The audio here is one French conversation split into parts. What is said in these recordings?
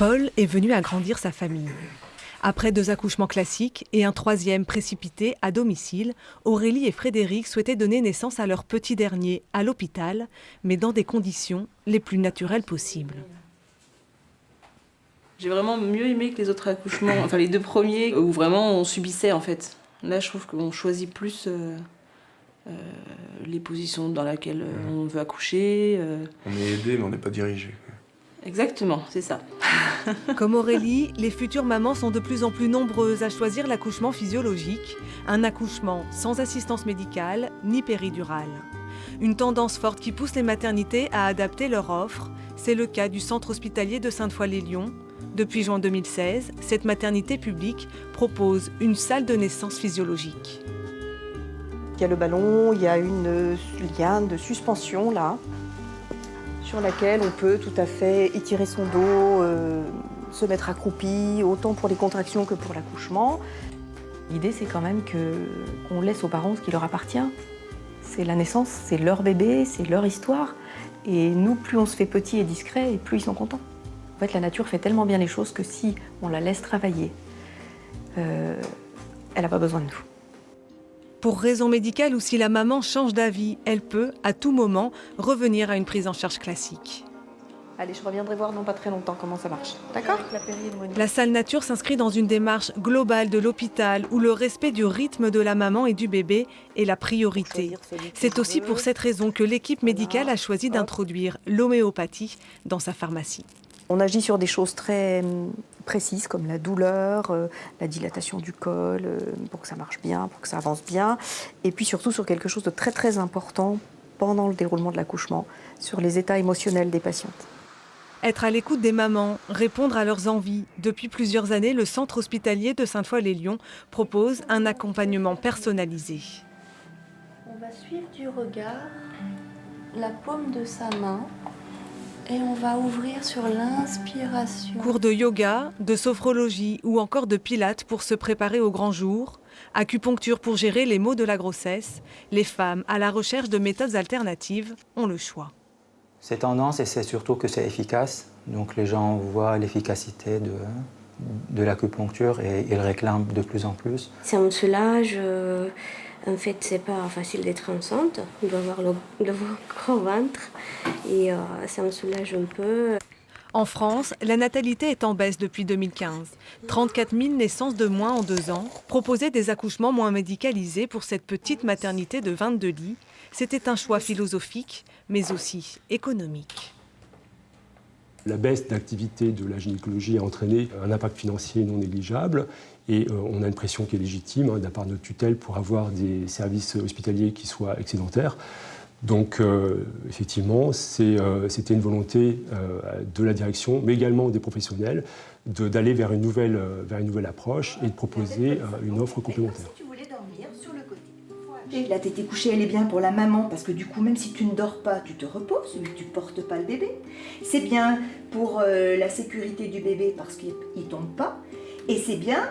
Paul est venu agrandir sa famille. Après 2 accouchements classiques et un 3e précipité à domicile, Aurélie et Frédéric souhaitaient donner naissance à leur petit dernier à l'hôpital, mais dans des conditions les plus naturelles possibles. J'ai vraiment mieux aimé que les autres accouchements, enfin les 2 premiers, où vraiment on subissait en fait. Là je trouve qu'on choisit plus les positions dans lesquelles on veut accoucher. On est aidé mais on n'est pas dirigé. Exactement, c'est ça. Comme Aurélie, les futures mamans sont de plus en plus nombreuses à choisir l'accouchement physiologique, un accouchement sans assistance médicale ni péridurale. Une tendance forte qui pousse les maternités à adapter leur offre, c'est le cas du centre hospitalier de Sainte-Foy-les-Lyons. Depuis juin 2016, cette maternité publique propose une salle de naissance physiologique. Il y a le ballon, il y a une liane de suspension là, sur laquelle on peut tout à fait étirer son dos, se mettre accroupi, autant pour les contractions que pour l'accouchement. L'idée, c'est quand même qu'on laisse aux parents ce qui leur appartient. C'est la naissance, c'est leur bébé, c'est leur histoire. Et nous, plus on se fait petit et discret, et plus ils sont contents. En fait, la nature fait tellement bien les choses que si on la laisse travailler, elle n'a pas besoin de nous. Pour raison médicale ou si la maman change d'avis, elle peut, à tout moment, revenir à une prise en charge classique. Allez, je reviendrai voir dans pas très longtemps comment ça marche. D'accord ? La salle nature s'inscrit dans une démarche globale de l'hôpital où le respect du rythme de la maman et du bébé est la priorité. C'est aussi pour cette raison que l'équipe médicale a choisi d'introduire l'homéopathie dans sa pharmacie. On agit sur des choses très précises comme la douleur, la dilatation du col, pour que ça marche bien, pour que ça avance bien. Et puis surtout sur quelque chose de très très important pendant le déroulement de l'accouchement, sur les états émotionnels des patientes. Être à l'écoute des mamans, répondre à leurs envies. Depuis plusieurs années, le centre hospitalier de Sainte-Foy-les-Lyons propose un accompagnement personnalisé. On va suivre du regard la paume de sa main. Et on va ouvrir sur l'inspiration. Cours de yoga, de sophrologie ou encore de pilates pour se préparer au grand jour. Acupuncture pour gérer les maux de la grossesse. Les femmes à la recherche de méthodes alternatives ont le choix. C'est tendance et c'est surtout que c'est efficace. Donc les gens voient l'efficacité de l'acupuncture et ils réclament de plus en plus. Ça me soulage. En fait, c'est pas facile d'être enceinte. On doit avoir le gros ventre et ça me soulage un peu. En France, la natalité est en baisse depuis 2015. 34 000 naissances de moins en 2 ans. Proposer des accouchements moins médicalisés pour cette petite maternité de 22 lits, c'était un choix philosophique, mais aussi économique. La baisse d'activité de la gynécologie a entraîné un impact financier non négligeable et on a une pression qui est légitime de la part de notre tutelle pour avoir des services hospitaliers qui soient excédentaires. Donc effectivement, c'était une volonté de la direction, mais également des professionnels, d'aller vers une nouvelle approche et de proposer une offre complémentaire. Et la tétée couchée, elle est bien pour la maman, parce que du coup, même si tu ne dors pas, tu te reposes, tu ne portes pas le bébé. C'est bien pour la sécurité du bébé, parce qu'il ne tombe pas. Et c'est bien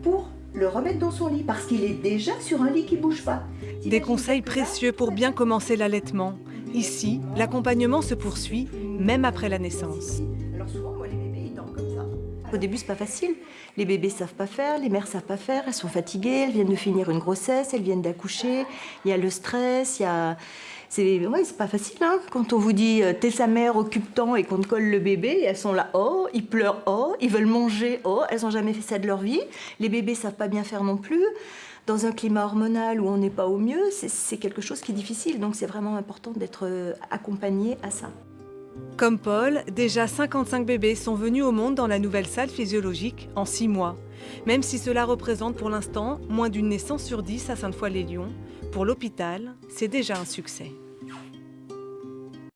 pour le remettre dans son lit, parce qu'il est déjà sur un lit qui ne bouge pas. Des conseils précieux pour bien commencer l'allaitement. Ici, l'accompagnement se poursuit, même après la naissance. Alors souvent, moi, les bébés, ils dorment comme ça. Au début, c'est pas facile. Les bébés savent pas faire, les mères savent pas faire, elles sont fatiguées, elles viennent de finir une grossesse, elles viennent d'accoucher. Il y a le stress, il y a... c'est pas facile, hein. Quand on vous dit « t'es sa mère, occupe-t'en » et qu'on te colle le bébé, elles sont là « oh », ils pleurent « oh », ils veulent manger « oh », elles ont jamais fait ça de leur vie. Les bébés savent pas bien faire non plus. Dans un climat hormonal où on n'est pas au mieux, c'est quelque chose qui est difficile. Donc c'est vraiment important d'être accompagné à ça. Comme Paul, déjà 55 bébés sont venus au monde dans la nouvelle salle physiologique en 6 mois. Même si cela représente pour l'instant moins d'une naissance sur 10 à Sainte-Foy-les-Lyons, pour l'hôpital, c'est déjà un succès.